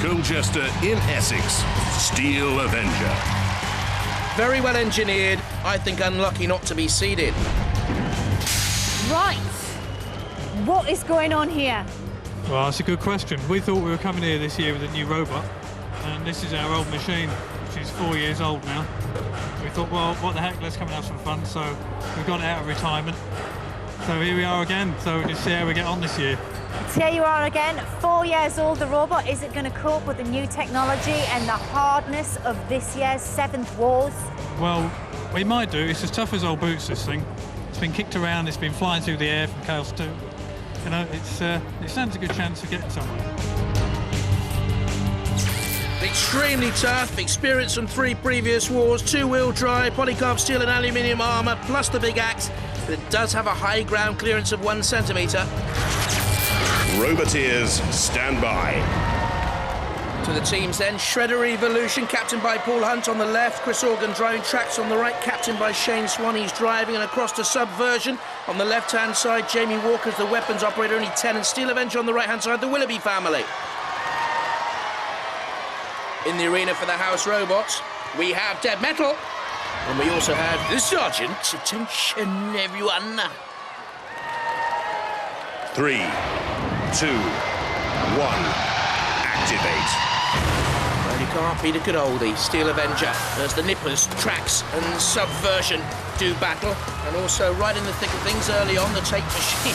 Colchester in Essex, Steel Avenger. Very well engineered. I think unlucky not to be seeded. Right. What is going on here? Well, that's a good question. We thought we were coming here this year with a new robot, and this is our old machine, which is 4 years old now. We thought, well, what the heck, let's come and have some fun, so we got it out of retirement. So here we are again, so we'll just see how we get on this year. So here you are again, 4 years old. The robot isn't going to cope with the new technology and the hardness of this year's 7th Wars. Well, we might do. It's as tough as old boots, this thing. It's been kicked around, it's been flying through the air from Chaos 2. You know, it stands a good chance of getting somewhere. Extremely tough, experience from 3 previous wars, 2-wheel drive, polycarb steel and aluminium armour, plus the big axe. But it does have a high ground clearance of 1 centimetre. Roboteers, stand by. To the teams then, Shredder Evolution, captained by Paul Hunt on the left, Chris Organ driving Trax on the right, captained by Shane Swan, he's driving, and across to Subversion. On the left-hand side, Jamie Walker's the weapons operator, only 10, and Steel Avenger on the right-hand side, the Willoughby family. In the arena for the house robots, we have Dead Metal, and we also have the Sergeant. Attention, everyone. 3, 2, 1, activate. Well, you can't beat a good oldie, Steel Avenger, as the Nippers, Trax and Subversion do battle. And also right in the thick of things early on, the tape machine,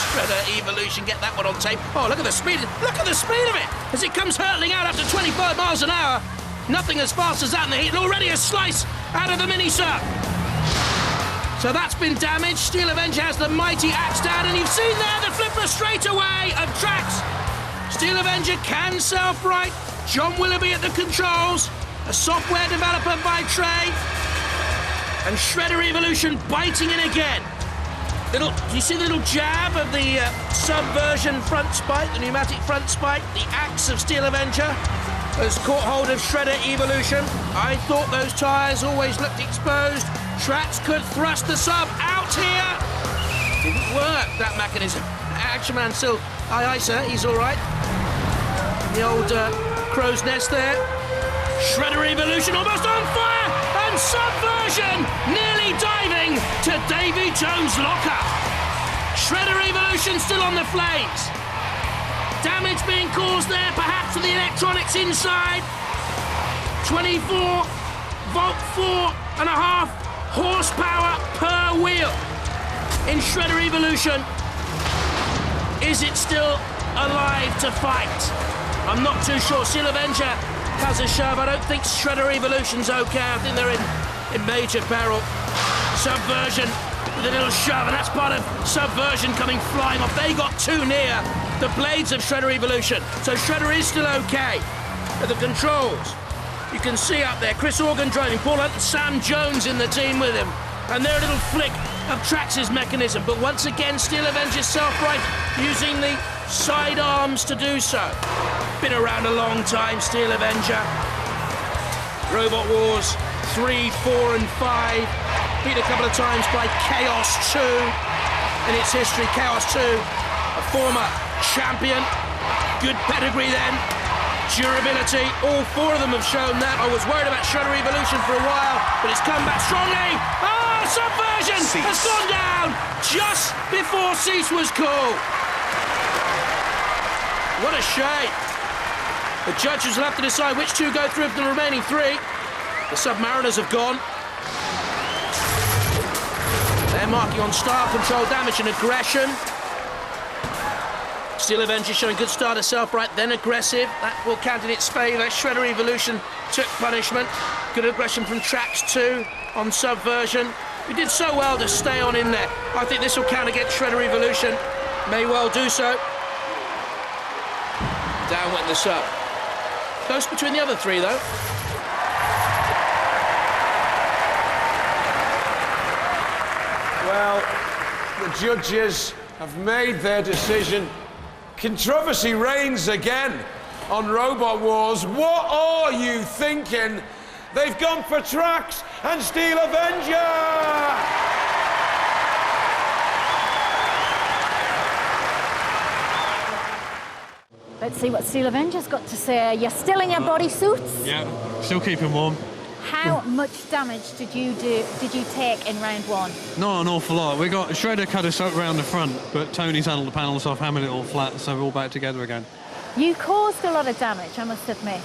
Shredder Evolution, get that one on tape. Oh, look at the speed of it, as it comes hurtling out up to 25 miles an hour. Nothing as fast as that in the heat, and already a slice out of the mini-sub. So that's been damaged. Steel Avenger has the mighty axe down, and you've seen there the flipper straight away of Trax. Steel Avenger can self-right. John Willoughby at the controls, a software developer by trade, and Shredder Evolution biting in again. Do you see the little jab of the Subversion front spike, the pneumatic front spike? The axe of Steel Avenger has caught hold of Shredder Evolution. I thought those tyres always looked exposed. Trax could thrust the sub out here. Didn't work, that mechanism. Action Man still, aye, sir, he's all right. The old crow's nest there. Shredder Evolution almost on fire, and Subversion nearly diving to Davy Jones' locker. Shredder Evolution still on the flames. Damage being caused there, perhaps to the electronics inside. 24 volt, 4.5 horsepower per wheel in Shredder Evolution. Is it still alive to fight? I'm not too sure. Steel Avenger has a shove. I don't think Shredder Evolution's okay. I think they're in major peril. Subversion with a little shove, and that's part of Subversion coming flying off. They got too near the blades of Shredder Evolution. So Shredder is still okay. At the controls, you can see up there Chris Organ driving, Paul Hunt and Sam Jones in the team with him. And their little flick of Trax's mechanism. But once again, Steel Avenger self-right, using the side arms to do so. Been around a long time, Steel Avenger. Robot Wars 3, 4 and 5. Beat a couple of times by Chaos 2 in its history. Chaos 2, a former champion. Good pedigree then. Durability, all 4 of them have shown that. I was worried about Shredder Evolution for a while, but it's come back strongly. Subversion has gone down just before cease was called. What a shame. The judges will have to decide which 2 go through of the remaining 3. The Submariners have gone. They're marking on star control, damage and aggression. Steel Avenger showing good start of self-right, then aggressive. That will count in its favour. Shredder Evolution took punishment. Good aggression from Trax 2 on Subversion. We did so well to stay on in there. I think this will count against Shredder Evolution. May well do so. Down went the sub. Close between the other 3, though. Well, the judges have made their decision. Controversy reigns again on Robot Wars. What are you thinking? They've gone for Trax and Steel Avenger! Let's see what Steel Avenger's got to say. You're still in your bodysuits? Yeah, still keeping warm. How much damage did you take in round 1? Not an awful lot. We got Shredder cut us up around the front, but Tony's handled the panels off, hammered it all flat, so we're all back together again. You caused a lot of damage, I must admit.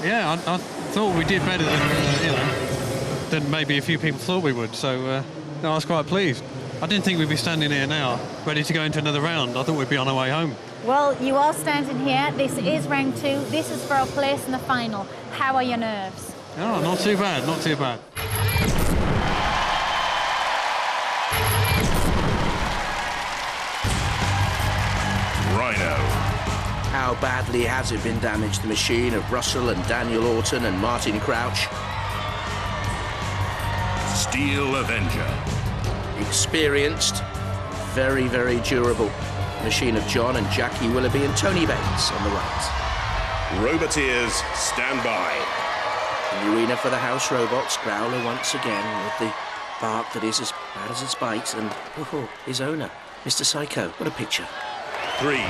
Yeah, I thought we did better than maybe a few people thought we would, so no, I was quite pleased. I didn't think we'd be standing here now, ready to go into another round. I thought we'd be on our way home. Well, you are standing here. This is round 2. This is for our place in the final. How are your nerves? Oh, not too bad, not too bad. Rhino. How badly has it been damaged, the machine of Russell and Daniel Orton and Martin Crouch? Steel Avenger. Experienced, very, very durable. Machine of John and Jackie Willoughby and Tony Bates on the right. Roboteers, stand by. In the arena for the house robots, Growler once again with the bark that is as bad as its bite, and his owner, Mr. Psycho. What a picture. 3, 2, 1.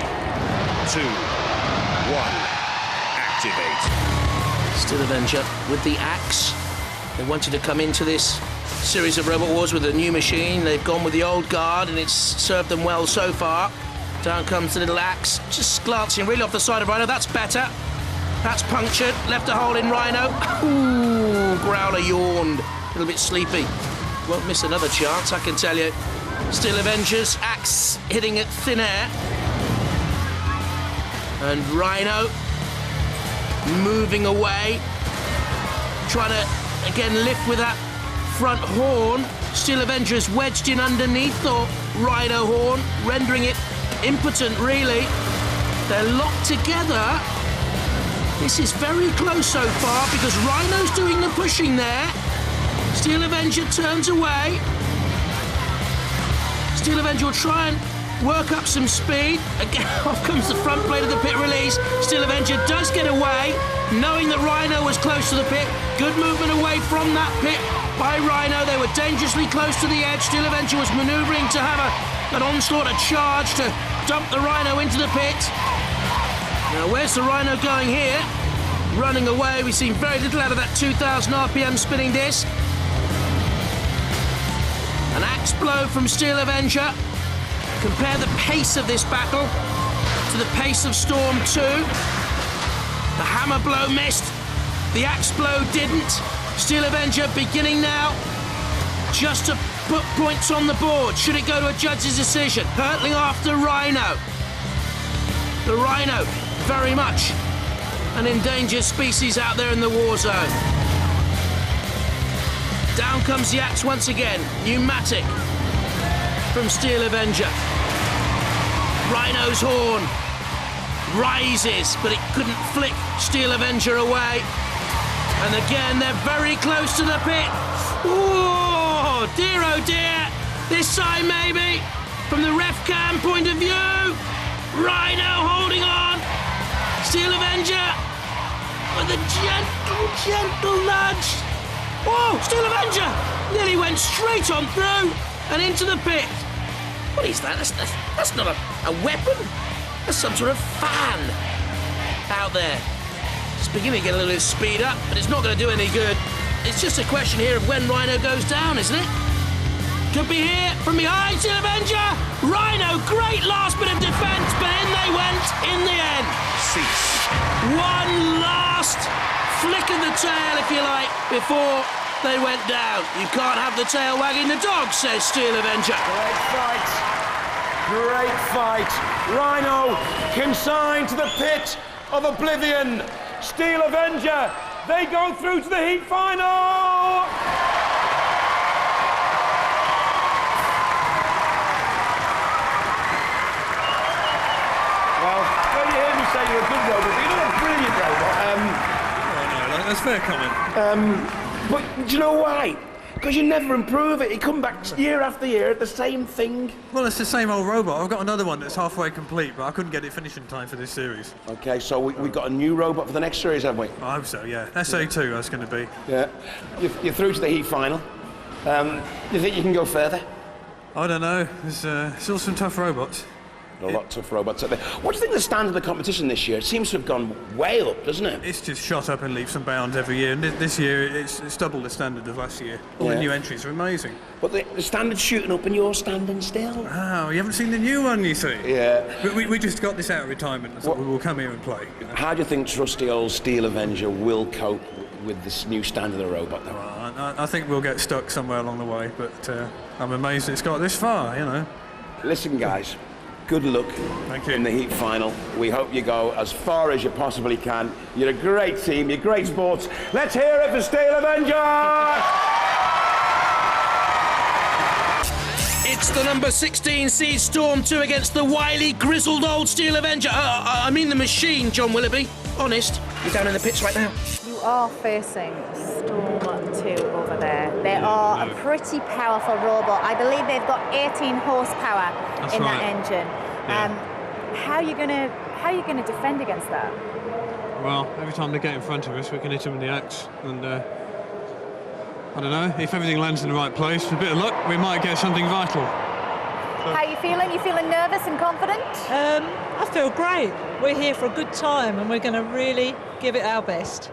Activate. Steel Avenger with the axe. They wanted to come into this series of Robot Wars with a new machine. They've gone with the old guard, and it's served them well so far. Down comes the little axe, just glancing really off the side of Rhino. That's better. That's punctured. Left a hole in Rhino. Ooh, Growler yawned. A little bit sleepy. Won't miss another chance, I can tell you. Steel Avengers, axe hitting it thin air. And Rhino moving away. Trying to, again, lift with that front horn. Steel Avengers wedged in underneath the Rhino horn, rendering it impotent, really. They're locked together. This is very close so far because Rhino's doing the pushing there. Steel Avenger turns away. Steel Avenger will try and work up some speed. Again, off comes the front blade of the pit release. Steel Avenger does get away, knowing that Rhino was close to the pit. Good movement away from that pit by Rhino. They were dangerously close to the edge. Steel Avenger was manoeuvring to have an onslaught, a charge to dump the Rhino into the pit. Now, where's the Rhino going here? Running away. We've seen very little out of that 2,000 RPM spinning disc. An axe blow from Steel Avenger. Compare the pace of this battle to the pace of Storm 2. The hammer blow missed. The axe blow didn't. Steel Avenger beginning now just to put points on the board. Should it go to a judge's decision? Hurtling after Rhino. The Rhino, very much an endangered species out there in the war zone. Down comes the axe once again. Pneumatic from Steel Avenger. Rhino's horn rises, but it couldn't flick Steel Avenger away. And again, they're very close to the pit. Oh dear, this time maybe, from the ref cam point of view. Rhino holding on. Steel Avenger with a gentle nudge. Oh, Steel Avenger nearly went straight on through and into the pit. What is that? That's not a weapon. That's some sort of fan out there. It's beginning to get a little bit of speed up, but it's not going to do any good. It's just a question here of when Rhino goes down, isn't it? Could be here from behind. Steel Avenger. Rhino, great last bit of defence, but in they went in the end. Cease. One last flick of the tail, if you like, before they went down. You can't have the tail wagging the dog, says Steel Avenger. Great fight. Great fight. Rhino consigned to the pit of oblivion. Steel Avenger, they go through to the heat final. Well, you hear me say you're a good robot, but you're not a brilliant robot. No, that's fair comment. But do you know why? Because you never improve it. You come back year after year at the same thing. Well, it's the same old robot. I've got another one that's halfway complete, but I couldn't get it finished in time for this series. Okay, so we've got a new robot for the next series, haven't we? I hope so, yeah. SA2 that's going to be. Yeah. You're through to the heat final. Do you think you can go further? I don't know. There's still some tough robots. There are a lot of tough robots out there. What do you think of the standard of the competition this year? It seems to have gone way up, doesn't it? It's just shot up in leaps and bounds every year, and this year it's double the standard of last year. All the new entries are amazing. But the standard's shooting up and you're standing still. Oh, you haven't seen the new one, you see? Yeah. We just got this out of retirement and thought we will come here and play. You know? How do you think trusty old Steel Avenger will cope with this new standard of robot, though? Well, I think we'll get stuck somewhere along the way, but I'm amazed it's got this far, you know. Listen, guys. Good luck in the heat final. We hope you go as far as you possibly can. You're a great team, you're great sports. Let's hear it for Steel Avenger! It's the number 16 seed Storm 2 against the wily, grizzled old Steel Avenger. I mean the machine, John Willoughby. Honest, you're down in the pits right now. You are facing Storm 2 over there. They are a pretty powerful robot. I believe they've got 18 horsepower that engine. How are you gonna defend against that? Well, every time they get in front of us, we can hit them with the axe. And I don't know, if everything lands in the right place, with a bit of luck, we might get something vital. How are you feeling? You feeling nervous and confident? I feel great. We're here for a good time and we're going to really give it our best.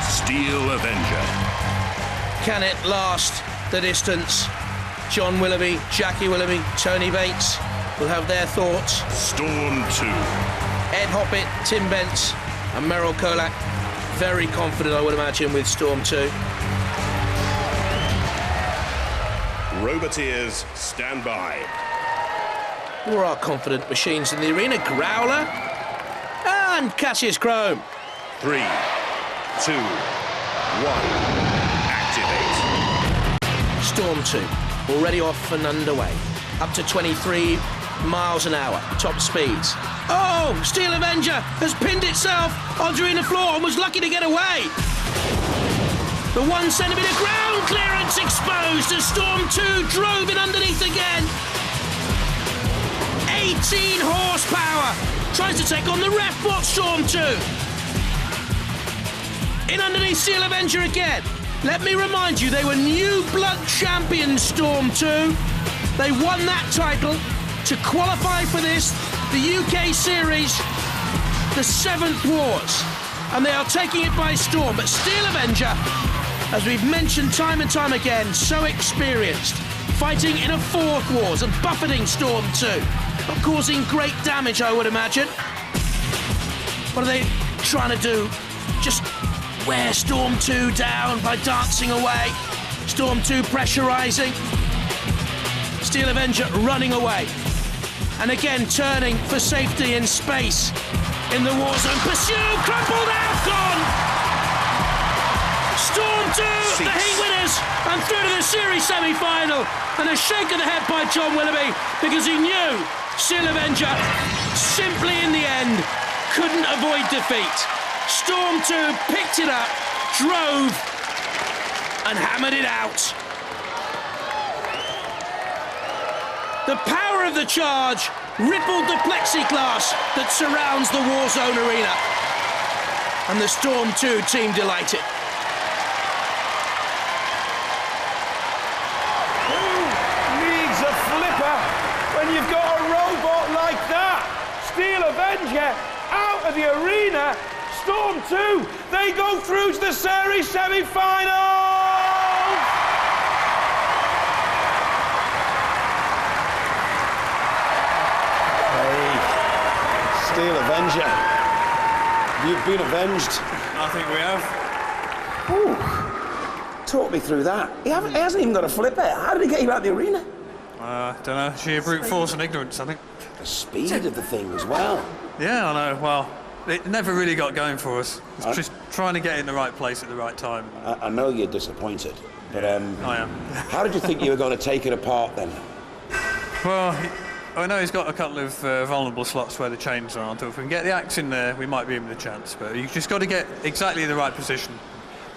Steel Avenger. Can it last the distance? John Willoughby, Jackie Willoughby, Tony Bates will have their thoughts. Storm 2. Ed Hoppett, Tim Bence and Merrill Kolak. Very confident, I would imagine, with Storm 2. Roboteers, stand by. Who are our confident machines in the arena? Growler and Cassius Chrome. 3, 2, 1. Activate. Storm 2, already off and underway. Up to 23 miles an hour, top speeds. Oh, Steel Avenger has pinned itself onto the floor and was lucky to get away. The 1 centimetre ground clearance exposed as Storm 2 drove in underneath again. 18 horsepower. Tries to take on the ref bot Storm 2. In underneath Steel Avenger again. Let me remind you, they were new blood champions, Storm 2. They won that title to qualify for this, the UK Series, the 7th Wars. And they are taking it by storm. But Steel Avenger, as we've mentioned time and time again, so experienced, fighting in a 4th Wars and buffeting Storm 2. Not causing great damage, I would imagine. What are they trying to do? Just wear Storm 2 down by dancing away. Storm 2 pressurising. Steel Avenger running away. And again turning for safety in space. In the war zone. Pursue! Crumpled out! Gone! Storm 2, the heat winners, and through to the series semi-final. And a shake of the head by John Willoughby because he knew Steel Avenger, simply in the end, couldn't avoid defeat. Storm 2 picked it up, drove, and hammered it out. The power of the charge rippled the plexiglass that surrounds the Warzone arena. And the Storm 2 team delighted. Who needs a flipper when you've got a robot like that? Steel Avenger out of the arena. Storm 2, they go through to the series semi-finals! Steel Avenger, you've been avenged. I think we have. Ooh, talk me through that. He hasn't even got a flipper. How did he get you out of the arena? Don't know, sheer brute force and ignorance, I think. The speed of the thing as well. Yeah, I know, well, it never really got going for us. It's just trying to get in the right place at the right time. I know you're disappointed, but I am. how did you think you were going to take it apart then? Well, I know he's got a couple of vulnerable slots where the chains aren't. If we can get the axe in there, we might be in with a chance. But you've just got to get exactly the right position.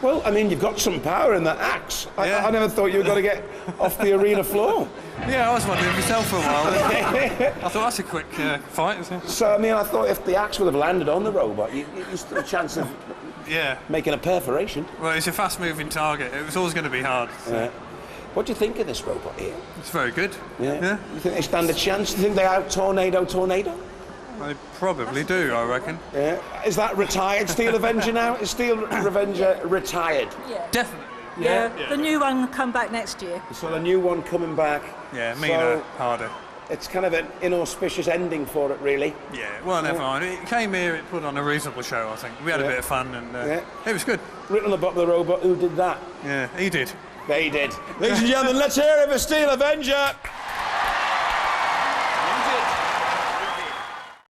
Well, I mean, you've got some power in that axe. I never thought you were going to get off the arena floor. Yeah, I was wondering myself for a while. I thought that's a quick fight. So, I mean, I thought if the axe would have landed on the robot, you stood a chance of Yeah. Making a perforation. Well, it's a fast-moving target. It was always going to be hard. So. What do you think of this robot here? It's very good. Yeah. You think they stand a chance? Do you think they out-tornado? They probably do, I reckon. Yeah. Is that retired, Steel Avenger now? Is Steel Avenger retired? Yeah. Definitely. Yeah. The new one will come back next year. So the new one coming back. Yeah, meaner, harder. It's kind of an inauspicious ending for it, really. Yeah, well, never mind. It came here, it put on a reasonable show, I think. We had a bit of fun and it was good. Written on the bottom of the robot, who did that? Yeah, he did. They did. Ladies and gentlemen, let's hear it for Steel Avenger.